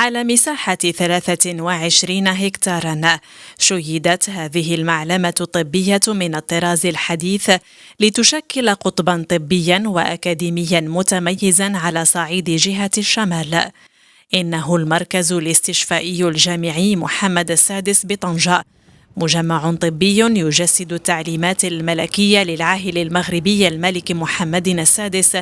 على مساحة 23 هكتارا. شيدت هذه المعلمة الطبية من الطراز الحديث لتشكل قطبا طبيا وأكاديميا متميزا على صعيد جهة الشمال. إنه المركز الاستشفائي الجامعي محمد السادس بطنجة، مجمع طبي يجسد التعليمات الملكية للعاهل المغربي الملك محمد السادس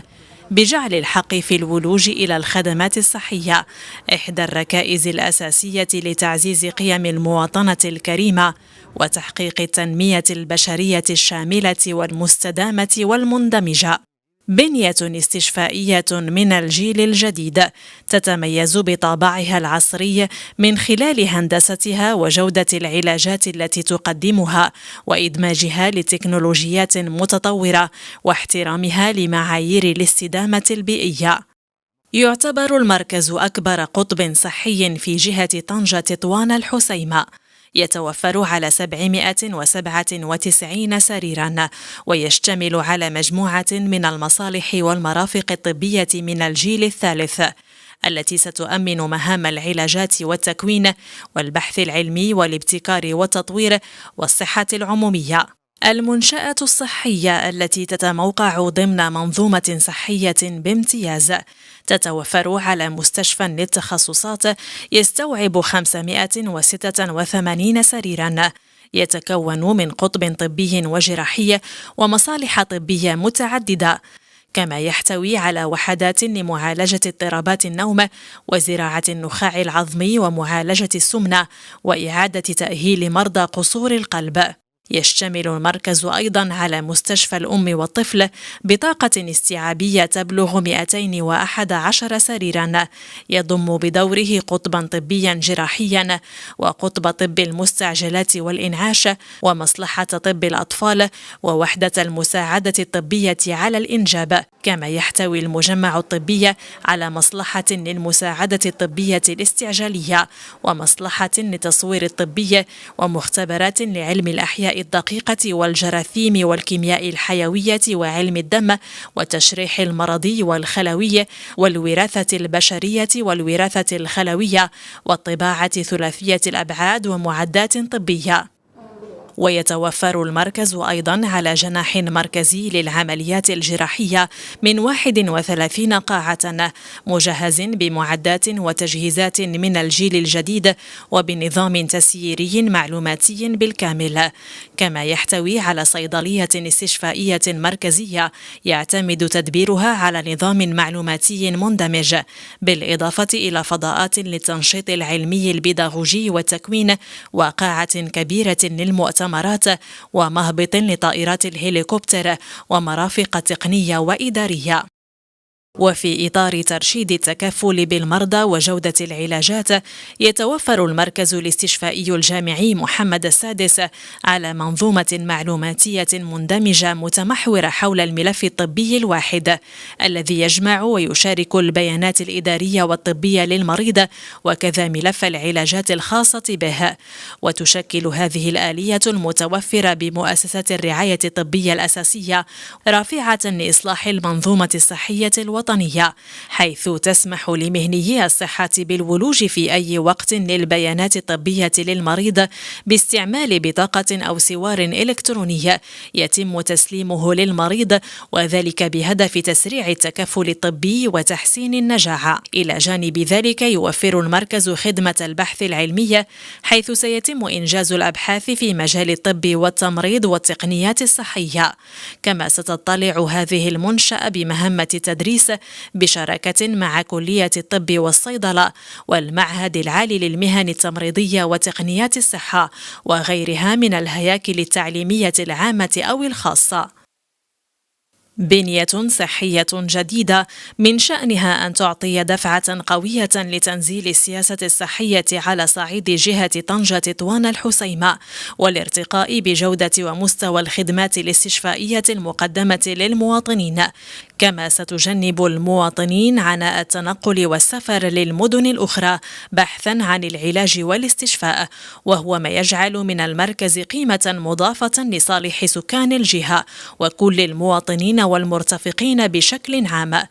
بجعل الحق في الولوج إلى الخدمات الصحية إحدى الركائز الأساسية لتعزيز قيم المواطنة الكريمة وتحقيق التنمية البشرية الشاملة والمستدامة والمندمجة. بنية استشفائية من الجيل الجديد تتميز بطابعها العصري من خلال هندستها وجودة العلاجات التي تقدمها وإدماجها لتكنولوجيات متطورة واحترامها لمعايير الاستدامة البيئية. يعتبر المركز أكبر قطب صحي في جهة طنجة تطوان الحسيمة، يتوفر على 797 سريرا، ويشتمل على مجموعة من المصالح والمرافق الطبية من الجيل الثالث التي ستؤمن مهام العلاجات والتكوين والبحث العلمي والابتكار والتطوير والصحة العمومية. المنشأة الصحية التي تتموقع ضمن منظومة صحية بامتياز تتوفر على مستشفى للتخصصات يستوعب 586 سريرا، يتكون من قطب طبي وجراحي ومصالح طبية متعددة، كما يحتوي على وحدات لمعالجة اضطرابات النوم وزراعة النخاع العظمي ومعالجة السمنة وإعادة تأهيل مرضى قصور القلب. يشتمل المركز أيضا على مستشفى الأم والطفل بطاقة استيعابية تبلغ 211 سريرا، يضم بدوره قطبا طبيا جراحيا وقطب طب المستعجلات والإنعاش ومصلحة طب الأطفال ووحدة المساعدة الطبية على الإنجاب. كما يحتوي المجمع الطبي على مصلحة للمساعدة الطبية الاستعجالية ومصلحة للتصوير الطبي ومختبرات لعلم الأحياء الدقيقة والجراثيم والكيمياء الحيوية وعلم الدم والتشريح المرضي والخلوي والوراثة البشرية والوراثة الخلوية والطباعة ثلاثية الأبعاد ومعدات طبية. ويتوفر المركز أيضا على جناح مركزي للعمليات الجراحية من 31 قاعة، مجهز بمعدات وتجهيزات من الجيل الجديد وبنظام تسييري معلوماتي بالكامل. كما يحتوي على صيدلية استشفائية مركزية يعتمد تدبيرها على نظام معلوماتي مندمج، بالإضافة إلى فضاءات للتنشيط العلمي البيداغوجي والتكوين وقاعة كبيرة للمؤتمرات ومهبط لطائرات الهليكوبتر ومرافق تقنية وإدارية. وفي إطار ترشيد التكفل بالمرضى وجودة العلاجات، يتوفر المركز الاستشفائي الجامعي محمد السادس على منظومة معلوماتية مندمجة متمحورة حول الملف الطبي الواحد الذي يجمع ويشارك البيانات الإدارية والطبية للمريض وكذا ملف العلاجات الخاصة به. وتشكل هذه الآلية المتوفرة بمؤسسات الرعاية الطبية الأساسية رافعة لإصلاح المنظومة الصحية الوطنية، حيث تسمح لمهنيي الصحة بالولوج في أي وقت للبيانات الطبية للمريض باستعمال بطاقة أو سوار إلكتروني يتم تسليمه للمريض، وذلك بهدف تسريع التكفل الطبي وتحسين النجاعة. إلى جانب ذلك يوفر المركز خدمة البحث العلمي، حيث سيتم إنجاز الأبحاث في مجال الطب والتمريض والتقنيات الصحية. كما ستطلع هذه المنشأة بمهمة التدريس بشراكة مع كلية الطب والصيدلة والمعهد العالي للمهن التمريضية وتقنيات الصحة وغيرها من الهياكل التعليمية العامة أو الخاصة. بنية صحية جديدة من شأنها أن تعطي دفعة قوية لتنزيل السياسة الصحية على صعيد جهة طنجة تطوان الحسيمة والارتقاء بجودة ومستوى الخدمات الاستشفائية المقدمة للمواطنين. كما ستجنب المواطنين عناء التنقل والسفر للمدن الأخرى بحثا عن العلاج والاستشفاء، وهو ما يجعل من المركز قيمة مضافة لصالح سكان الجهة وكل المواطنين والمرتفقين بشكل عام.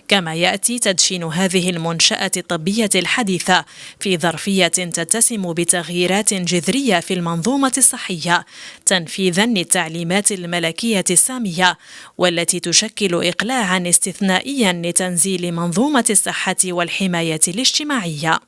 كما يأتي تدشين هذه المنشأة الطبية الحديثة في ظرفية تتسم بتغييرات جذرية في المنظومة الصحية تنفيذا للتعليمات الملكية السامية، والتي تشكل إقلاعا استثنائيا لتنزيل منظومة الصحة والحماية الاجتماعية.